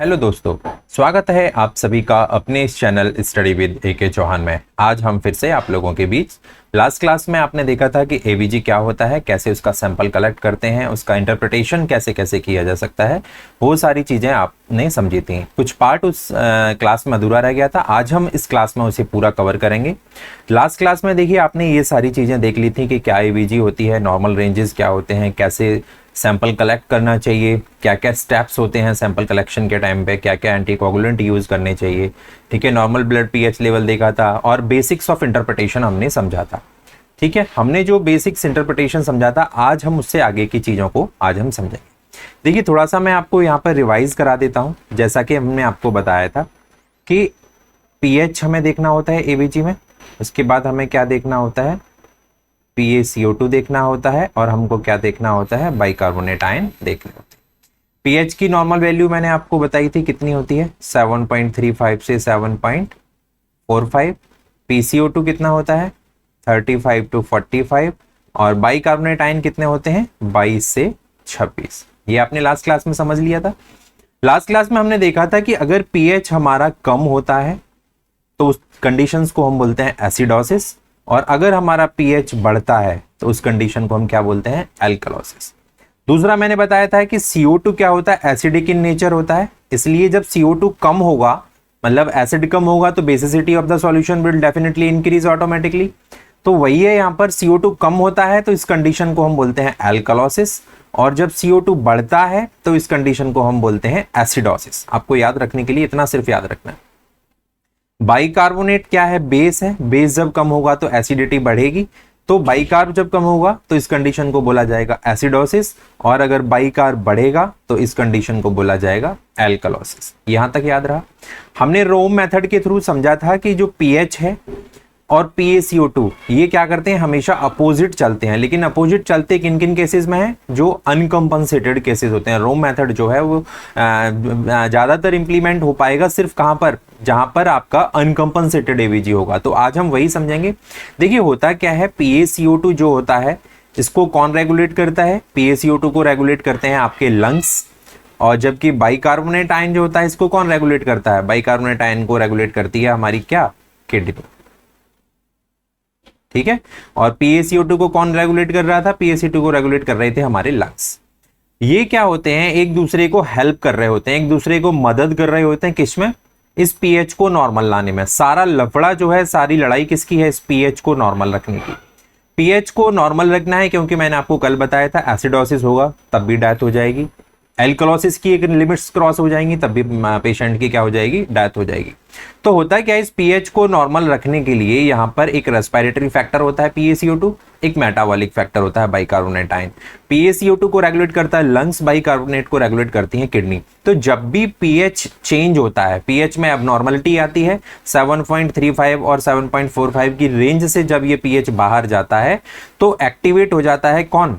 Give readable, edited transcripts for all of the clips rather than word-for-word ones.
Hello दोस्तों, स्वागत है आप सभी का अपने इस चैनल स्टडी विद ए के चौहान में। आज हम फिर से आप लोगों के बीच लास्ट क्लास में आपने देखा था कि एवीजी क्या होता है, कैसे उसका सैंपल कलेक्ट करते हैं, उसका इंटरप्रिटेशन कैसे कैसे किया जा सकता है, वो सारी चीज़ें आपने समझी थी। कुछ पार्ट उस क्लास में अधूरा रह गया था, आज हम इस क्लास में उसे पूरा कवर करेंगे। लास्ट क्लास में देखिए आपने ये सारी चीज़ें देख ली थी कि क्या एवीजी होती है, नॉर्मल रेंजेस क्या होते हैं, कैसे सैंपल कलेक्ट करना चाहिए, क्या क्या स्टेप्स होते हैं सैंपल कलेक्शन के टाइम पे, क्या क्या एंटीकोगुलेंट यूज़ करने चाहिए, ठीक है। नॉर्मल ब्लड पीएच लेवल देखा था और बेसिक्स ऑफ इंटरप्रिटेशन हमने समझा था, ठीक है। हमने जो बेसिक्स इंटरप्रिटेशन समझा था, आज हम उससे आगे की चीज़ों को आज हम समझेंगे। देखिए थोड़ा सा मैं आपको यहाँ पर रिवाइज करा देता हूँ। जैसा कि हमने आपको बताया था कि पीएच हमें देखना होता है एवीजी में, उसके बाद हमें क्या देखना होता है, PaCO2 देखना होता है, और हमको क्या देखना होता है, बाइकार्बोनेट आयन देखने होते हैं। पीएच की नॉर्मल वैल्यू मैंने आपको बताई थी कितनी होती है, 7.35 से 7.45। PaCO2 कितना होता है, 35 to 45, और बाइकार्बोनेट आयन कितने होते हैं, 22 से 26। ये आपने लास्ट क्लास में समझ लिया था। लास्ट क्लास में हमने देखा था कि अगर पीएच हमारा कम होता है तो उस कंडीशंस को हम बोलते हैं एसिडोसिस, और अगर हमारा पीएच बढ़ता है तो उस कंडीशन को हम क्या बोलते हैं, एल्कलोसिस। दूसरा मैंने बताया था कि CO2 क्या होता है, एसिडिक इन नेचर होता है, इसलिए जब CO2 कम होगा, मतलब एसिड कम होगा, तो basicity of the solution will definitely increase automatically. तो वही है, यहाँ पर CO2 कम होता है तो इस कंडीशन को हम बोलते हैं एल्कलोसिस, और जब CO2 बढ़ता है तो इस कंडीशन को हम बोलते हैं एसिडोसिस। आपको याद रखने के लिए इतना सिर्फ याद रखना है। बाइकार्बोनेट क्या है, बेस है, बेस जब कम होगा तो एसिडिटी बढ़ेगी, तो बाइकार्ब जब कम होगा तो इस कंडीशन को बोला जाएगा एसिडोसिस, और अगर बाइकार्ब बढ़ेगा तो इस कंडीशन को बोला जाएगा एल्कलोसिस। यहां तक याद रहा। हमने रोम मेथड के थ्रू समझा था कि जो पीएच है और PaCO2 ये क्या करते हैं, हमेशा अपोजिट चलते हैं। लेकिन अपोजिट चलते किन किन केसेस में है, जो अनकंपनसेटेड केसेस होते हैं। रोम मेथड जो है वो ज़्यादातर इंप्लीमेंट हो पाएगा सिर्फ कहाँ पर, जहाँ पर आपका अनकंपनसेटेड एवीजी होगा। तो आज हम वही समझेंगे। देखिए होता क्या है, PaCO2 जो होता है इसको कौन रेगुलेट करता है, PaCO2 को रेगुलेट करते हैं आपके लंग्स, और जबकि बाइकार्बोनेट आयन जो होता है इसको कौन रेगुलेट करता है, बाइकार्बोनेट आयन को रेगुलेट करती है हमारी क्या, किडनी, ठीक है। और PaCO2 को कौन रेगुलेट कर रहा था, PaCO2 को रेगुलेट कर रहे थे हमारे लंग्स। ये क्या होते हैं, एक दूसरे को हेल्प कर रहे होते हैं, एक दूसरे को मदद कर रहे होते हैं, किसमें, इस पीएच को नॉर्मल लाने में। सारा लफड़ा जो है, सारी लड़ाई किसकी है, इस पीएच को नॉर्मल रखने की। पीएच को नॉर्मल रखना है क्योंकि मैंने आपको कल बताया था एसिडोसिस होगा तब भी डेथ हो जाएगी, एल्कलोसिस की एक लिमिट्स क्रॉस हो जाएंगी तब भी पेशेंट की क्या हो जाएगी, डेथ हो जाएगी। तो होता है क्या, इस पीएच को नॉर्मल रखने के लिए यहाँ पर एक रेस्पिरेटरी फैक्टर होता है PaCO2, एक मेटाबॉलिक फैक्टर होता है बाइकार्बोनेट आयन। PaCO2 को रेगुलेट करता है लंग्स, बाइकार्बोनेट को रेगुलेट करती है किडनी। तो जब भी पीएच चेंज होता है, पीएच में एबनॉर्मलिटी आती है, 7.35 और 7.45 की रेंज से जब ये पीएच बाहर जाता है तो एक्टिवेट हो जाता है कौन,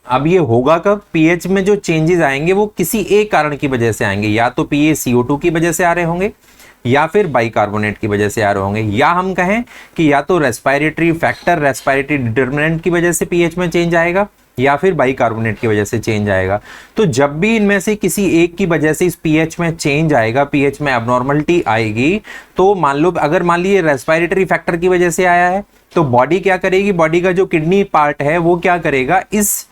अब ये होगा कब, पीएच में जो चेंजेस आएंगे वो किसी एक कारण की वजह से आएंगे, या तो PaCO2 की वजह से आ रहे होंगे, या फिर बाइकार्बोनेट की वजह से आ रहे होंगे, या हम कहें कि या तो रेस्पिरेटरी फैक्टर, रेस्पिरेटरी डिटर्मिनेंट की वजह से पीएच में चेंज आएगा, या फिर बाइकार्बोनेट की वजह से चेंज आएगा। तो जब भी इनमें से किसी एक की वजह से इस पीएच में चेंज आएगा, पीएच में एबनॉर्मलिटी आएगी, तो मान लो अगर मान लीजिए रेस्पिरेटरी फैक्टर की वजह से आया है, तो बॉडी क्या करेगी, बॉडी का जो किडनी पार्ट है वो क्या करेगा, इस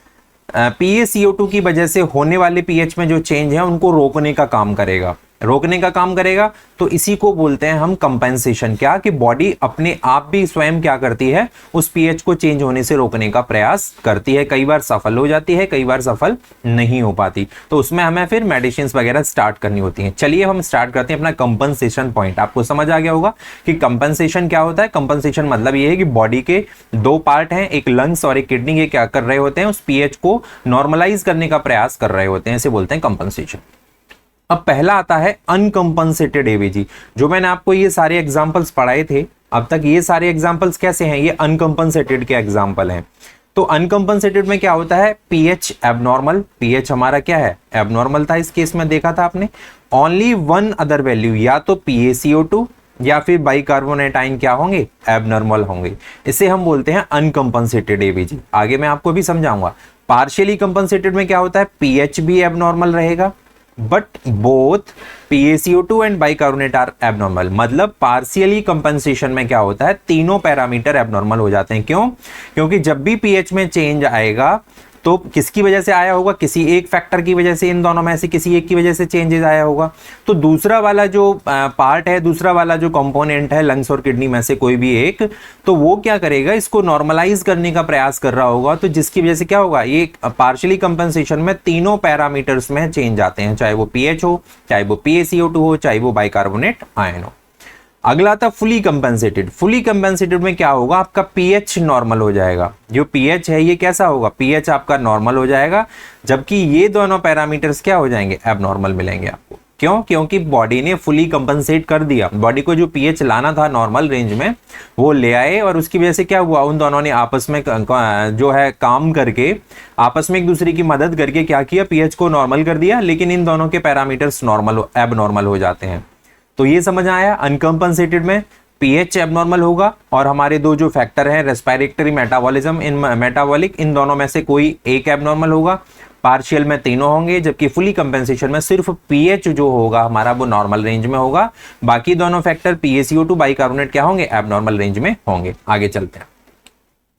PaCO2 की वजह से होने वाले पीएच में जो चेंज है उनको रोकने का काम करेगा, रोकने का काम करेगा। तो इसी को बोलते हैं हम कंपेंसेशन। क्या कि बॉडी अपने आप भी स्वयं क्या करती है, उस पीएच को चेंज होने से रोकने का प्रयास करती है। कई बार सफल हो जाती है, कई बार सफल नहीं हो पाती, तो उसमें हमें फिर मेडिसिन वगैरह स्टार्ट करनी होती हैं। चलिए हम स्टार्ट करते हैं अपना कंपनसेशन पॉइंट। आपको समझ आ गया होगा कि कंपनसेशन क्या होता है। कंपनसेशन मतलब ये है कि बॉडी के दो पार्ट हैं, एक लंग्स और एक किडनी, ये क्या कर रहे होते हैं, उस पीएच को नॉर्मलाइज करने का प्रयास कर रहे होते हैं, इसे बोलते हैं कंपनसेशन। अब पहला आता है अनकंपनसेटेड एवीजी। जो मैंने आपको ये सारे एग्जांपल्स पढ़ाए थे अब तक, ये सारे एग्जांपल्स कैसे हैं, ये अनकंपनसेटेड के एग्जांपल हैं। तो अनकंपनसेटेड में क्या होता है, पीएच एबनॉर्मल, पीएच हमारा क्या है, एबनॉर्मल था, इस केस में देखा था आपने। ओनली वन अदर वैल्यू, या तो PaCO2 या फिर बाइकार्बोनेट आयन क्या होंगे, एबनॉर्मल होंगे। इसे हम बोलते हैं अनकंपनसेटेड एवीजी। आगे मैं आपको भी समझाऊंगा। पार्शियली कंपनसेटेड में क्या होता है, पीएच भी एबनॉर्मल रहेगा, but both PaCO2 and bicarbonate are abnormal. मतलब पार्शियली कंपनसेशन में क्या होता है, तीनों पैरामीटर एबनॉर्मल हो जाते हैं। क्यों? क्योंकि जब भी पीएच में चेंज आएगा तो किसकी वजह से आया होगा, किसी एक फैक्टर की वजह से, इन दोनों में से किसी एक की वजह से चेंजेस आया होगा। तो दूसरा वाला जो पार्ट है, दूसरा वाला जो कंपोनेंट है लंग्स और किडनी में से कोई भी एक, तो वो क्या करेगा, इसको नॉर्मलाइज करने का प्रयास कर रहा होगा। तो जिसकी वजह से क्या होगा, ये पार्शियली कंपनसेशन में तीनों पैरामीटर्स में चेंज आते हैं, चाहे वो पीएच हो, चाहे वो PaCO2 हो, चाहे वो बाइकार्बोनेट आयन हो। अगला था फुली कंपनसेटेड। फुली कंपनसेटेड में क्या होगा, आपका पीएच नॉर्मल हो जाएगा। जो पीएच है ये कैसा होगा, पीएच आपका नॉर्मल हो जाएगा, जबकि ये दोनों पैरामीटर्स क्या हो जाएंगे, एबनॉर्मल मिलेंगे आपको। क्यों? क्योंकि बॉडी ने फुली कंपनसेट कर दिया। बॉडी को जो पीएच लाना था नॉर्मल रेंज में वो ले आए, और उसकी वजह से क्या हुआ, उन दोनों ने आपस में जो है काम करके, आपस में एक दूसरे की मदद करके क्या किया, पीएच को नॉर्मल कर दिया। लेकिन इन दोनों के पैरामीटर्स नॉर्मल एबनॉर्मल हो जाते हैं। तो ये समझ आया, अनकंपनसेटेड में पीएच एबनॉर्मल होगा, और हमारे दो जो फैक्टर हैं रेस्पिरेटरी मेटाबॉलिज्म इन मेटाबॉलिक, इन दोनों में से कोई एक एबनॉर्मल होगा। पार्शियल में तीनों होंगे, जबकि फुली कंपेंसेशन में सिर्फ पीएच जो होगा हमारा वो नॉर्मल रेंज में होगा। बाकी दोनों फैक्टर PaCO2 बाइकार्बोनेट क्या होंगे, एबनॉर्मल रेंज में होंगे। आगे चलते हैं।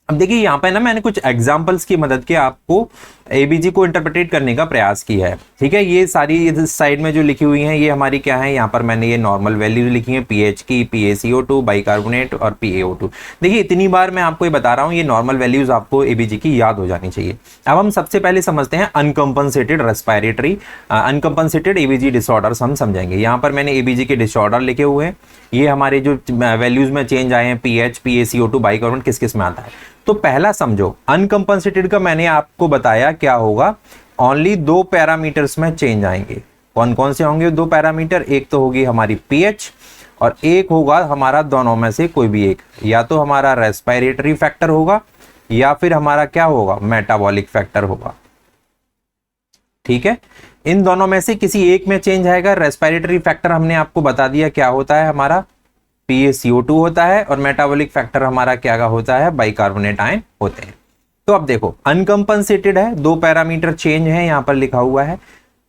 अब देखिए यहाँ पे ना मैंने कुछ एग्जांपल्स की मदद के आपको एबीजी को इंटरप्रेट करने का प्रयास किया है। ठीक है, ये सारी साइड में जो लिखी हुई हैं ये हमारी क्या है, यहाँ पर मैंने ये नॉर्मल वैल्यूज लिखी है, पीएच की, PaCO2, बाइकार्बोनेट और PaO2। देखिए इतनी बार मैं आपको ये बता रहा हूँ, ये नॉर्मल वैल्यूज आपको एबीजी की याद हो जानी चाहिए। अब हम सबसे पहले समझते हैं अनकंपनसेटेड रेस्पिरेटरी अनकंपनसेटेड एबीजी डिसऑर्डर्स हम समझेंगे। यहाँ पर मैंने एबीजी के डिसऑर्डर लिखे हुए हैं, ये हमारे जो वैल्यूज में चेंज आए हैं, पीएच, PaCO2, बाइकार्बोनेट किस किस में आता है। तो पहला समझो, अनकंपनसेटेड का मैंने आपको बताया क्या होगा, ओनली दो पैरामीटर्स में चेंज आएंगे। कौन कौन से होंगे दो पैरामीटर, एक तो होगी हमारी पीएच और एक होगा हमारा दोनों में से कोई भी एक, या तो हमारा रेस्पिरेटरी फैक्टर होगा या फिर हमारा क्या होगा, मेटाबॉलिक फैक्टर होगा। ठीक है, इन दोनों में से किसी एक में चेंज आएगा। रेस्पिरेटरी फैक्टर हमने आपको बता दिया क्या होता है, हमारा PaCO2 होता है, और मेटाबॉलिक फैक्टर हमारा क्या होता है, बाइकार्बोनेट आयन होते हैं। तो अब देखो अनकंपनसेटेड है, दो पैरामीटर चेंज है, यहां पर लिखा हुआ है।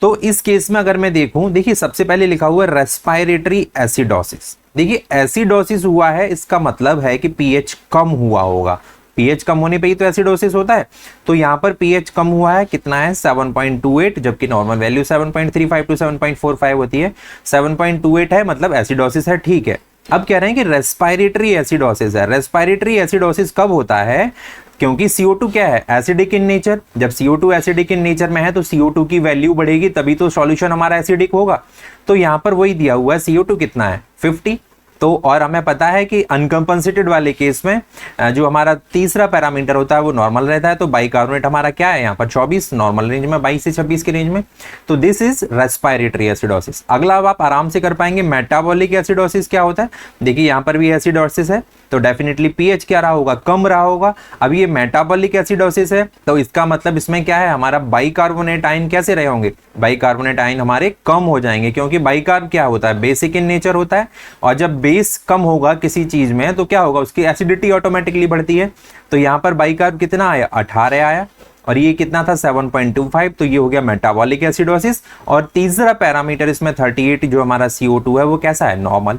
तो इस केस में अगर मैं देखूं, देखिए सबसे पहले लिखा हुआ है रेस्पिरेटरी एसिडोसिस। देखिए एसिडोसिस हुआ है, इसका मतलब है कि पीएच कम हुआ होगा। पीएच कम होने पे ही तो एसिडोसिस होता है। तो यहाँ पर पीएच कम हुआ है, कितना है 7.28, जबकि नॉर्मल वैल्यू 7.35 टू 7.45 होती है। 7.28 है मतलब एसिडोसिस है, ठीक है। अब कह रहे हैं कि रेस्पिरेटरी एसिडोसिस है। रेस्पिरेटरी एसिडोसिस कब होता है, क्योंकि CO2 क्या है, एसिडिक इन नेचर। जब CO2 एसिडिक इन नेचर में है तो CO2 की वैल्यू बढ़ेगी, तभी तो सॉल्यूशन हमारा एसिडिक होगा। तो यहां पर वही दिया हुआ है, CO2 कितना है 50। तो और हमें पता है कि अनकंपनसेटेड वाले केस में जो हमारा तीसरा पैरामीटर होता है वो नॉर्मल रहता है। तो बाइकार्बोनेट हमारा क्या है यहाँ पर 24, नॉर्मल रेंज में 22 से 26 के रेंज में। तो दिस इज रेस्पिरेटरी एसिडोसिस। अगला अब आप आराम से कर पाएंगे, मेटाबॉलिक एसिडोसिस क्या होता है। देखिए यहाँ पर भी एसिडोसिस है, तो डेफिनेटली पीएच क्या रहा होगा, कम रहा होगा। अब ये मेटाबॉलिक एसिडोसिस है, तो इसका मतलब इसमें क्या है, हमारा बाइकार्बोनेट आयन कैसे रहे होंगे, बाइकार्बोनेट आयन हमारे कम हो जाएंगे, क्योंकि बाइकार्ब क्या होता है, बेसिक इन नेचर होता है। और जब बेस कम होगा किसी चीज में तो क्या होगा, उसकी एसिडिटी ऑटोमेटिकली बढ़ती है। तो यहाँ पर बाइकार्ब कितना आया, 18 आया, और ये कितना था 7.25। तो ये हो गया मेटाबॉलिक एसिडोसिस। और तीसरा पैरामीटर इसमें 38 जो हमारा CO2 है वो कैसा है, नॉर्मल।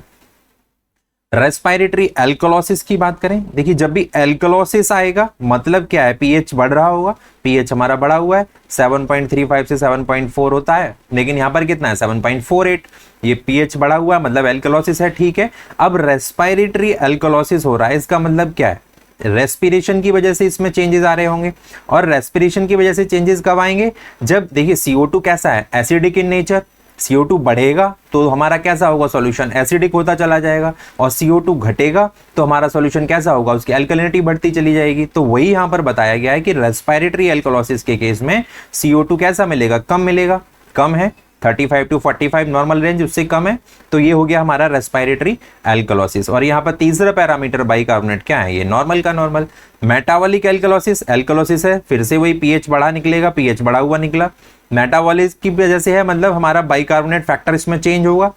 रेस्पिरेटरी एल्कलोसिस की बात करें, देखिए जब भी एल्कलोसिस आएगा मतलब क्या है, पीएच बढ़ रहा होगा। पीएच हमारा बढ़ा हुआ है, 7.35 से 7.4 होता है, लेकिन यहाँ पर कितना है 7.48। ये पीएच बढ़ा हुआ है मतलब एल्कलोसिस है, ठीक है। अब रेस्पिरेटरी एल्कलोसिस हो रहा है, इसका मतलब क्या है, रेस्पिरेशन की वजह से इसमें चेंजेस आ रहे होंगे। और रेस्पिरेशन की वजह से चेंजेस कब आएंगे, जब देखिए CO2 कैसा है, एसिडिक इन नेचर। CO2 बढ़ेगा तो हमारा कैसा होगा, सॉल्यूशन एसिडिक होता चला जाएगा। और CO2 घटेगा तो हमारा सॉल्यूशन कैसा होगा, उसकी अल्कलिनिटी बढ़ती चली जाएगी। तो वही यहाँ पर बताया गया है कि रेस्पिरेटरी एल्कलोसिस के केस में CO2 कैसा मिलेगा, कम मिलेगा। कम है 35 टू 45 नॉर्मल रेंज, उससे कम है। तो ये हो गया हमारा रेस्पिरेटरी एल्कलोसिस। और यहाँ पर तीसरा पैरामीटर बाइकार्बोनेट क्या है, ये नॉर्मल का नॉर्मल। मेटाबॉलिक एल्कलोसिस, एल्कलोसिस है, फिर से वही पीएच बढ़ा निकलेगा, पीएच बढ़ा हुआ निकला। मेटाबॉलिक की वजह से है, मतलब हमारा बाइकार्बोनेट फैक्टर इसमें चेंज होगा।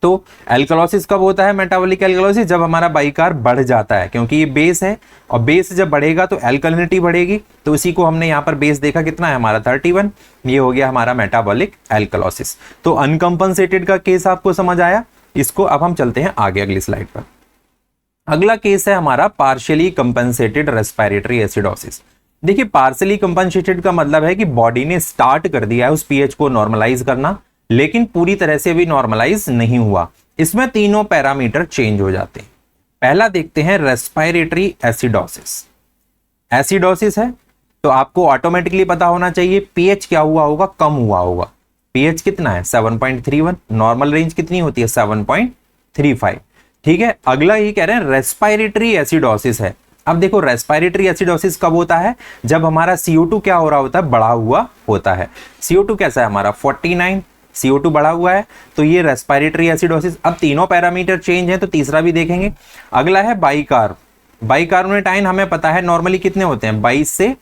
तो एल्कलॉसिस कब होता है मेटाबॉलिक एल्कलॉसिस? जब हमारा बाइकार्ब बढ़ जाता है, क्योंकि ये बेस है और बेस जब बढ़ेगा तो एल्कलिनिटी बढ़ेगी। तो इसी को हमने यहाँ पर बेस देखा कितना है हमारा 31, ये हो गया हमारा मेटाबॉलिक एल्कलॉसिस। तो अनकंपनसेटेड का केस आपको समझ आया। इसको अब हम चलते हैं आगे अगली स्लाइड पर। अगला केस है हमारा पार्शियली कंपनसेटेड रेस्पिरेटरी एसिडोसिस। देखिए पार्शियली कंपनसेटेड का मतलब है कि बॉडी ने स्टार्ट कर दिया है उस पीएच को नॉर्मलाइज करना, लेकिन पूरी तरह से अभी नॉर्मलाइज नहीं हुआ। इसमें तीनों पैरामीटर चेंज हो जाते हैं। पहला देखते हैं रेस्पिरेटरी एसिडोसिस। एसिडोसिस है तो आपको ऑटोमेटिकली पता होना चाहिए पीएच क्या हुआ होगा, कम हुआ होगा। पीएच कितना है 7.31, नॉर्मल रेंज कितनी होती है 7.35। ठीक है, अगला ही कह रहे हैं रेस्पिरेटरी एसिडोसिस है। अब देखो रेस्पिरेटरी एसिडोसिस कब होता है? जब हमारा CO2 क्या हो रहा होता है, बढ़ा हुआ होता है। CO2 कैसा है हमारा 49, CO2 बढ़ा हुआ है, तो ये रेस्पिरेटरी एसिडोसिस। अब तीनों पैरामीटर चेंज है तो तीसरा भी देखेंगे। अगला है बाइकार्ब। बाइकार्बोनेट आयन हमें पता है नॉर्मली कितने होते हैं 22 से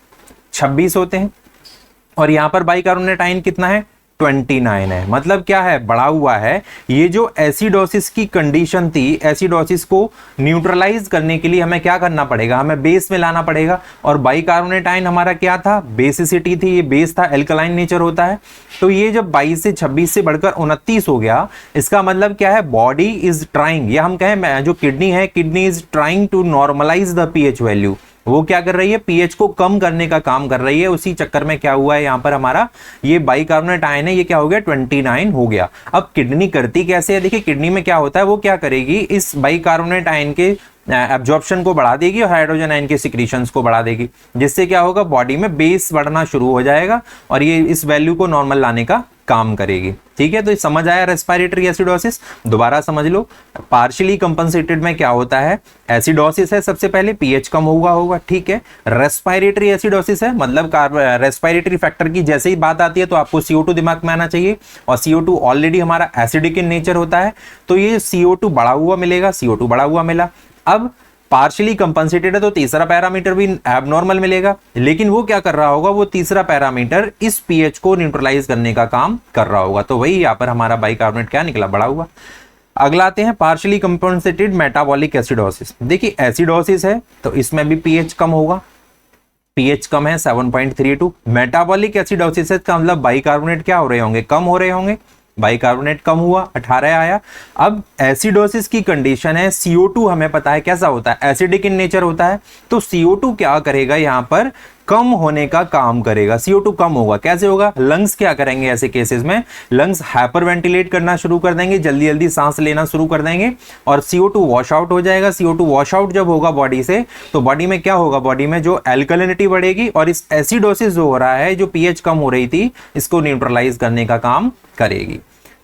26 होते हैं, और यहां पर बाइकार्बोनेट आयन कितना है 29 है। मतलब क्या है, बढ़ा हुआ है। ये जो एसिडोसिस की कंडीशन थी, एसिडोसिस को न्यूट्रलाइज करने के लिए हमें क्या करना पड़ेगा, हमें बेस में लाना पड़ेगा। और बाइकार्बोनेट आयन हमारा क्या था, बेसिसिटी थी, ये बेस था, एल्कलाइन नेचर होता है। तो ये जब 22 से 26 से बढ़कर 29 हो गया, इसका मतलब क्या है, बॉडी इज ट्राइंग, या हम कहें जो किडनी है, kidney is trying to normalise the pH value. वो क्या कर रही है, पीएच को कम करने का काम कर रही है। उसी चक्कर में क्या हुआ है, यहाँ पर हमारा ये बाइकार्बोनेट आयन है, ये क्या हो गया 29 हो गया। अब किडनी करती कैसे है, देखिए किडनी में क्या होता है, वो क्या करेगी, इस बाइकार्बोनेट आयन के एब्जॉर्प्शन को बढ़ा देगी और हाइड्रोजन आयन के सिक्रीशंस को बढ़ा देगी, जिससे क्या होगा, बॉडी में बेस बढ़ना शुरू हो जाएगा और ये इस वैल्यू को नॉर्मल लाने का काम करेगी। ठीक है, तो ये समझ आया रेस्पिरेटरी एसिडोसिस। दोबारा समझ लो, पार्शियली कंपनसेटेड में क्या होता है, एसिडोसिस है, सबसे पहले पीएच कम होगा। ठीक है, रेस्पिरेटरी एसिडोसिस है, मतलब रेस्पिरेटरी फैक्टर की जैसे ही बात आती है तो आपको CO2 दिमाग में आना चाहिए, और CO2 ऑलरेडी हमारा एसिडिक इन नेचर होता है, तो ये CO2 बढ़ा हुआ मिलेगा, CO2 बढ़ा हुआ मिला। अब पार्शियली कंपनसेटेड है तो तीसरा पैरामीटर भी एबनॉर्मल मिलेगा, लेकिन वो क्या कर रहा होगा, वो तीसरा पैरामीटर इस पीएच को न्यूट्रलाइज करने का काम कर रहा होगा। तो वही यहाँ पर हमारा बाइकार्बोनेट क्या निकला, बढ़ा हुआ। अगला आते हैं पार्शियली कंपनसेटेड मेटाबॉलिक एसिडोसिस। देखिए एसिडोसिस है तो इसमें भी पीएच कम होगा, पीएच कम है 7.32। मेटाबॉलिक एसिडोसिस का मतलब बाइकार्बोनेट क्या हो रहे होंगे, कम हो रहे होंगे, बाइकार्बोनेट कम हुआ 18 आया। अब एसिडोसिस की कंडीशन है, CO2 हमें पता है कैसा होता है, एसिडिक इन नेचर होता है, तो CO2 क्या करेगा, यहां पर कम होने का काम करेगा। CO2 कम होगा, कैसे होगा, लंग्स क्या करेंगे ऐसे केसेस में, लंग्स हाइपर वेंटिलेट करना शुरू कर देंगे, जल्दी जल्दी सांस लेना शुरू कर देंगे और CO2 वॉश आउट हो जाएगा। CO2 वॉश आउट जब होगा बॉडी से, तो बॉडी में क्या होगा, बॉडी में जो एल्कलिनिटी बढ़ेगी और इस एसिडोसिस जो हो रहा है, जो पीएच कम हो रही थी, इसको न्यूट्रलाइज करने का काम करेगी।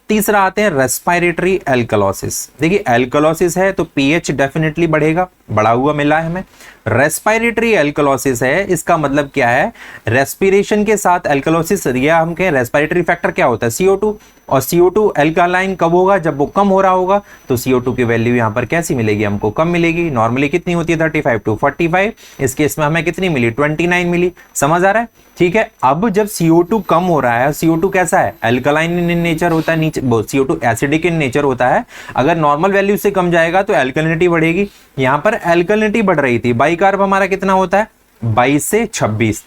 तीसरा आते हैं रेस्पिरेटरी एल्कलोसिस। देखिए एल्कलोसिस है तो पीएच डेफिनेटली बढ़ेगा, बढ़ा हुआ मिला है हमें। रेस्पिरेटरी एल्कलोसिस है, इसका मतलब क्या है, रेस्पिरेशन के साथ एल्कलोसिस, या हम कहें रेस्पिरेटरी फैक्टर क्या होता है CO2, और CO2 एल्कालाइन कब होगा, जब वो कम हो रहा होगा, तो CO2 की वैल्यू यहां पर कैसी मिलेगी, हमको कम मिलेगी। नॉर्मली कितनी होती है 35 to 45, इस केस में हमें कितनी मिली 29 मिली। समझ आ रहा है, ठीक है। अब जब CO2 कम हो रहा है, CO2 कैसा है, एल्कालाइन इन नेचर होता है, नीचे CO2 एसिडिक इन नेचर होता है, अगर नॉर्मल वैल्यू से कम जाएगा तो एल्कलिनिटी बढ़ेगी। यहां पर एल्कलिनिटी बढ़ रही थी, बाइकार्ब हमारा कितना होता है 22 से 26,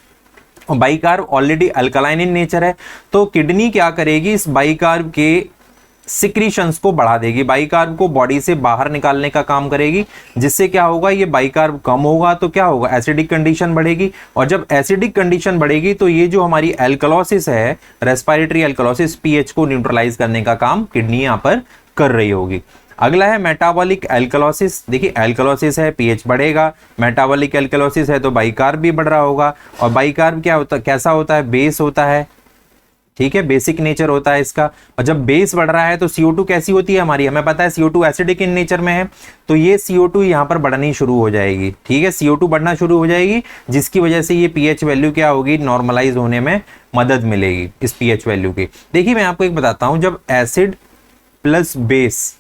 bicarb already alkaline in nature है, तो किडनी क्या करेगी, इस बाइकार्ब के सिक्रीशंस को बढ़ा देगी, बाइकार्ब को बॉडी से बाहर निकालने का काम करेगी, जिससे क्या होगा, ये बाइकार्ब कम होगा तो क्या होगा, एसिडिक कंडीशन बढ़ेगी, और जब एसिडिक कंडीशन बढ़ेगी तो ये जो हमारी एल्कलोसिस है, रेस्पिरेटरी एल्कलोसिस, पीएच को न्यूट्रलाइज करने का काम किडनी यहाँ पर कर रही होगी। अगला है मेटाबॉलिक एल्कलोसिस। देखिए एल्कलोसिस है, पीएच बढ़ेगा, मेटाबॉलिक एल्कलोसिस है तो बाइकार्ब भी बढ़ रहा होगा, और बाइकार्ब क्या होता, कैसा होता है, बेस होता है, ठीक है, बेसिक नेचर होता है इसका। और जब बेस बढ़ रहा है तो CO2 कैसी होती है हमारी, हमें पता है CO2 एसिडिक इन नेचर में है, तो ये CO2 यहाँ पर बढ़नी शुरू हो जाएगी, ठीक है, CO2 बढ़ना शुरू हो जाएगी, जिसकी वजह से ये पीएच वैल्यू क्या होगी, नॉर्मलाइज होने में मदद मिलेगी इस पीएच वैल्यू की। देखिए मैं आपको एक बताता हूँ, जब एसिड प्लस बेस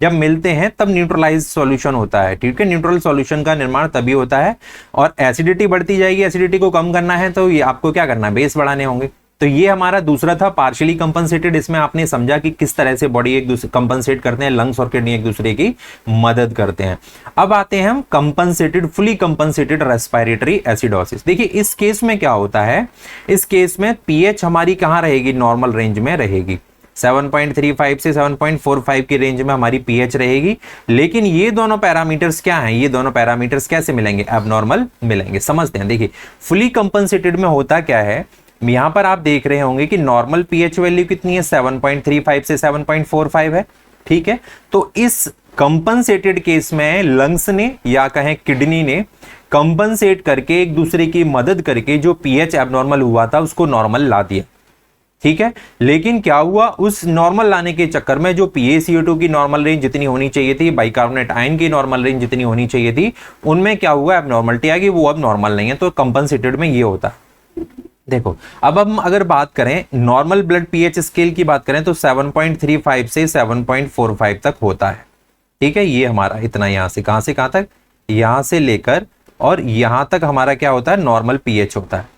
जब मिलते हैं तब न्यूट्रलाइज सॉल्यूशन होता है, ठीक है, न्यूट्रल सॉल्यूशन का निर्माण तभी होता है, और एसिडिटी बढ़ती जाएगी, एसिडिटी को कम करना है तो ये आपको क्या करना है, बेस बढ़ाने होंगे। तो ये हमारा दूसरा था पार्शियली कंपनसेटेड। इसमें आपने समझा कि किस तरह से बॉडी एक दूसरे कंपनसेट करते हैं, लंग्स और किडनी एक दूसरे की मदद करते हैं। अब आते हैं हम compensated, fully compensated respiratory acidosis. देखिए इस केस में क्या होता है, इस केस में पीएच हमारी कहां रहेगी, नॉर्मल रेंज में रहेगी। 7.35 से 7.45 की रेंज में हमारी पीएच रहेगी। लेकिन ये दोनों पैरामीटर्स क्या हैं, ये दोनों पैरामीटर्स कैसे मिलेंगे, एबनॉर्मल मिलेंगे। समझते हैं। देखिए फुली कंपनसेटेड में होता क्या है, यहां पर आप देख रहे होंगे कि नॉर्मल पीएच वैल्यू कितनी है, 7.35 से 7.45 है। ठीक है, तो इस कंपनसेटेड केस में लंग्स ने या कहें किडनी ने कंपनसेट करके एक दूसरे की मदद करके जो पीएच एबनॉर्मल हुआ था उसको नॉर्मल ला दिया। ठीक है, लेकिन क्या हुआ, उस नॉर्मल लाने के चक्कर में जो PaCO2 की नॉर्मल रेंज जितनी होनी चाहिए थी, बाइकार्बोनेट आयन की नॉर्मल रेंज जितनी होनी चाहिए थी, उनमें क्या हुआ, एबनॉर्मलिटी आ गई, वो अब नॉर्मल नहीं है। तो कंपनसेटेड में ये होता है। देखो अब हम अगर बात करें नॉर्मल ब्लड पीएच स्केल की बात करें तो 7.35 से 7.45 तक होता है। ठीक है, ये हमारा इतना यहां से कहां तक, यहां से लेकर और यहां तक हमारा क्या होता है, नॉर्मल पीएच होता है।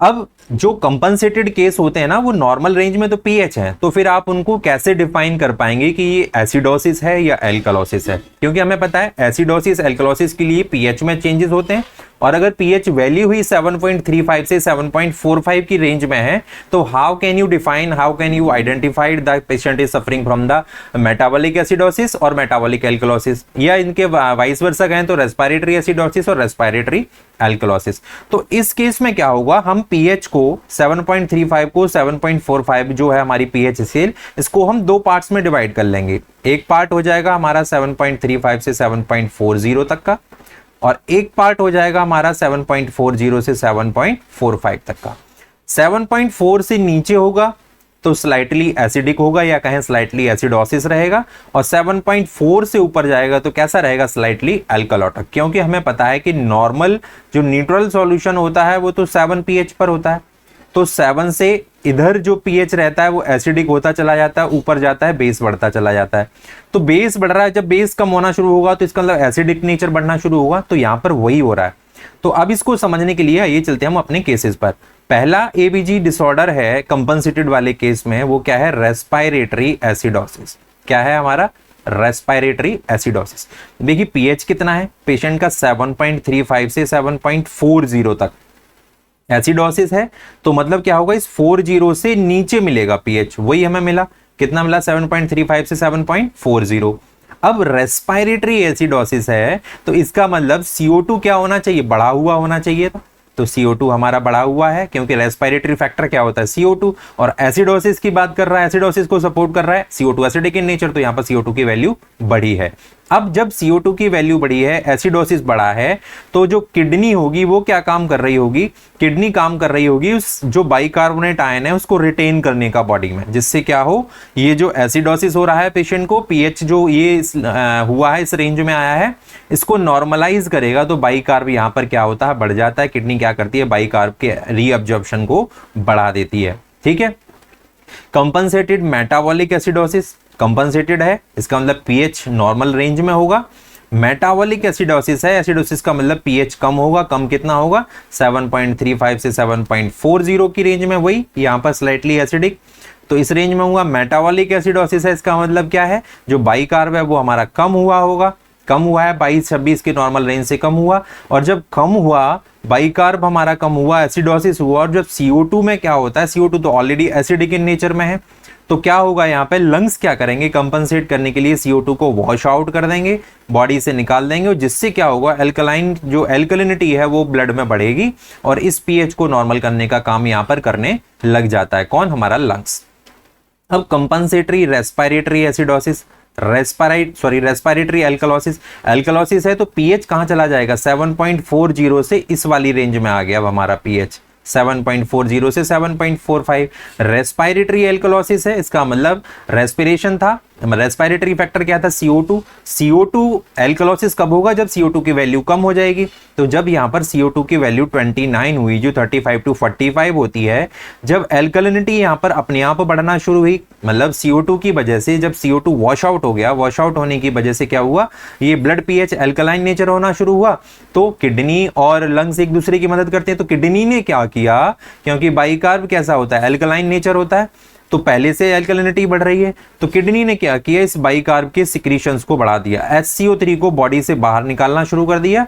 अब जो कंपनसेटेड केस होते हैं ना, वो नॉर्मल रेंज में तो पीएच है, तो फिर आप उनको कैसे डिफाइन कर पाएंगे कि ये एसिडोसिस है या एल्कलोसिस है? क्योंकि हमें पता है एसिडोसिस एल्कलोसिस के लिए पीएच में चेंजेस होते हैं, और अगर पीएच वैल्यू हुई 7.35 से 7.45 की रेंज में है तो how can you define, how can you identified the patient is suffering from the metabolic acidosis और मेटाबॉलिक एल्कलोसिस, या इनके वाइस वर्सा कहें तो रेस्पिरेटरी एसिडोसिस और रेस्पिरेटरी एल्कलोसिस। तो इस केस में क्या होगा, हम पीएच को 7.35 को 7.45 जो है हमारी पीएच स्केल, इसको हम दो पार्ट्स में डिवाइड कर लेंगे। एक पार्ट हो जाएगा हमारा 7.35 से 7.40 तक का, और एक पार्ट हो जाएगा हमारा 7.40 से 7.45 तक का। 7.4 से नीचे होगा तो स्लाइटली एसिडिक होगा या कहें स्लाइटली एसिडोसिस रहेगा, और 7.4 से ऊपर जाएगा तो कैसा रहेगा, स्लाइटली एल्कलोटिक। क्योंकि हमें पता है कि नॉर्मल जो न्यूट्रल सॉल्यूशन होता है वो तो 7 pH पर होता है, तो 7 से इधर जो पीएच रहता है वो एसिडिक होता चला जाता है, ऊपर जाता है, बेस बढ़ता चला जाता है। तो बेस बढ़ रहा है, जब बेस कम होना शुरू होगा तो इसका मतलब एसिडिक नेचर बढ़ना शुरू होगा, तो यहां पर वही हो रहा है। तो अब इसको समझने के लिए ये चलते हैं हम अपने केसेस पर। पहला एबीजी डिसऑर्डर है कंपनसेटेड वाले केस में, वो क्या है, रेस्पिरेटरी एसिडोसिस। क्या है हमारा, रेस्पिरेटरी एसिडोसिस। देखिए पीएच कितना है पेशेंट का, 7.35 से 7.40 तक एसिडोसिस है, तो मतलब क्या होगा, इस 40 से नीचे मिलेगा पीएच, वही हमें मिला, कितना मिला, 7.35 से 7.40। अब रेस्पिरेटरी एसिडोसिस है तो इसका मतलब CO2 क्या होना चाहिए, बढ़ा हुआ होना चाहिए था, तो CO2 हमारा बढ़ा हुआ है, क्योंकि रेस्पिरेटरी फैक्टर क्या होता है, CO2, और एसिडोसिस की बात कर रहा है, एसिडोसिस को सपोर्ट कर रहा है CO2 एसिडिक इन नेचर, तो यहां पर CO2 की वैल्यू बढ़ी है। अब जब CO2 की वैल्यू बढ़ी है, एसिडोसिस बढ़ा है, तो जो किडनी होगी वो क्या काम कर रही होगी, किडनी काम कर रही होगी उस जो बाइकार्बोनेट आयन है उसको रिटेन करने का बॉडी में, जिससे क्या हो, ये जो एसिडोसिस हो रहा है पेशेंट को, पीएच जो ये हुआ है इस रेंज में आया है, इसको नॉर्मलाइज करेगा, तो बाइकार्ब यहां पर क्या होता है, बढ़ जाता है। किडनी क्या करती है, बाइकार्ब के रीअब्जॉर्प्शन को बढ़ा देती है। ठीक है, कंपनसेटेड मेटाबॉलिक एसिडोसिस कंपनसेटेड है, इसका मतलब पीएच नॉर्मल रेंज में होगा। मेटाबॉलिक एसिडोसिस है, एसिडोसिस का मतलब पीएच कम होगा, कम कितना होगा, 7.35 से 7.40 की रेंज में, वही यहां पर स्लाइटली एसिडिक, तो इस रेंज में हुआ। मेटाबॉलिक एसिडोसिस है, इसका मतलब क्या है, जो बाइकार्ब है वो हमारा कम हुआ होगा, कम हुआ है 22-26 की नॉर्मल रेंज से कम हुआ, और जब कम हुआ बाइकार्ब हमारा कम हुआ, एसिडोसिस हुआ, और जब CO2 में क्या होता है, CO2 तो ऑलरेडी एसिडिक इन नेचर में है, तो क्या होगा यहाँ पे, लंग्स क्या करेंगे, कंपनसेट करने के लिए CO2 को वॉश आउट कर देंगे, बॉडी से निकाल देंगे, और जिससे क्या होगा, एल्कलाइन जो एल्कलिनिटी है वो ब्लड में बढ़ेगी, और इस पीएच को नॉर्मल करने का काम यहाँ पर करने लग जाता है कौन, हमारा लंग्स। अब compensatory respiratory acidosis, respiratory alkalosis, alkalosis है तो पीएच कहां चला जाएगा, 7.40 से इस वाली रेंज में आ गया अब हमारा पीएच, 7.40 से 7.45। रेस्पिरेटरी एल्कलोसिस है, इसका मतलब रेस्पिरेशन था रेस्पिरेटरी फैक्टर क्या था, CO2। CO2 एल्कलॉसिस कब होगा, जब CO2 की वैल्यू कम हो जाएगी। तो जब यहाँ पर CO2 की वैल्यू 29 हुई, जो 35 to 45 होती है, जब एल्कलिनिटी यहाँ पर अपने आप बढ़ना शुरू हुई, मतलब CO2 की वजह से जब CO2 वॉश आउट हो गया, वॉश आउट होने की वजह से क्या हुआ, ये ब्लड पीएच एल्कलाइन नेचर होना शुरू हुआ। तो किडनी और लंग्स एक दूसरे की मदद करते हैं। तो किडनी ने क्या किया, क्योंकि बाइकार्ब कैसा होता है, एल्कलाइन नेचर होता है, तो पहले से एल्कलिनिटी बढ़ रही है, तो किडनी ने क्या किया, इस बाइकार्ब के सिक्रीशंस को बढ़ा दिया, HCO3 को बॉडी से बाहर निकालना शुरू कर दिया,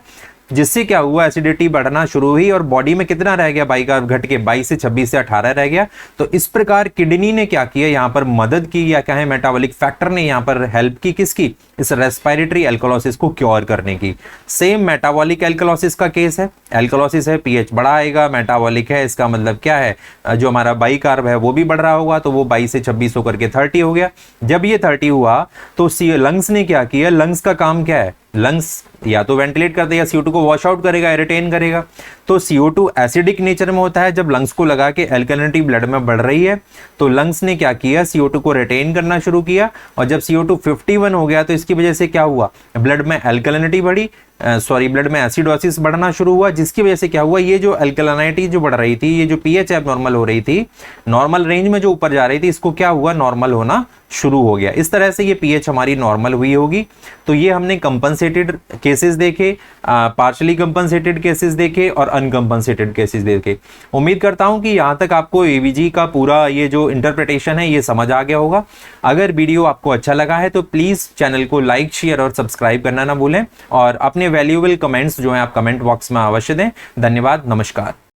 जिससे क्या हुआ, एसिडिटी बढ़ना शुरू हुई और बॉडी में कितना रह गया, बाइकार्ब घट के 22 से 26 से 18 रह गया। तो इस प्रकार किडनी ने क्या किया, यहाँ पर मदद की, या कहें मेटाबॉलिक फैक्टर ने यहाँ पर हेल्प की, किसकी, इस रेस्पिरेटरी एल्कलॉसिस को क्योर करने की। सेम मेटाबॉलिक एल्कलॉसिस का केस है, एल्कलॉसिस है, पीएच बढ़ा आएगा, मेटाबॉलिक है, इसका मतलब क्या है, जो हमारा बाइकार्ब है वो भी बढ़ रहा होगा, तो वो 22 से 26 होकर के 30 हो गया। जब ये 30 हुआ तो लंग्स ने क्या किया, लंग्स का काम क्या है, लंग्स या तो वेंटिलेट कर देगा, CO2 को वॉश आउट करेगा, रिटेन करेगा। तो CO2 एसिडिक नेचर में होता है, जब लंग्स को लगा के एल्कलिनिटी ब्लड में बढ़ रही है, तो लंग्स ने क्या किया, CO2 को रिटेन करना शुरू किया, और जब CO2 51 हो गया तो इसकी वजह से क्या हुआ, ब्लड में एल्कलिनिटी बढ़ी, ब्लड में एसिडोसिस बढ़ना शुरू हुआ, जिसकी वजह से क्या हुआ, ये जो एल्कलिनिटी जो बढ़ रही थी, ये जो पीएच एबनॉर्मल हो रही थी, नॉर्मल रेंज में जो ऊपर जा रही थी, इसको क्या हुआ, नॉर्मल होना शुरू हो गया। इस तरह से ये पीएच हमारी नॉर्मल हुई होगी। तो ये हमने कंपनसेटेड केसेस देखे, पार्शली कंपनसेटेड केसेस देखे और अनकंपनसेटेड केसेस देखे। उम्मीद करता हूं कि यहाँ तक आपको एवीजी का पूरा ये जो इंटरप्रिटेशन है ये समझ आ गया होगा। अगर वीडियो आपको अच्छा लगा है तो प्लीज़ चैनल को लाइक, शेयर और सब्सक्राइब करना ना भूलें, और अपने वैल्यूएबल कमेंट्स जो हैं आप कमेंट बॉक्स में अवश्य दें। धन्यवाद, नमस्कार।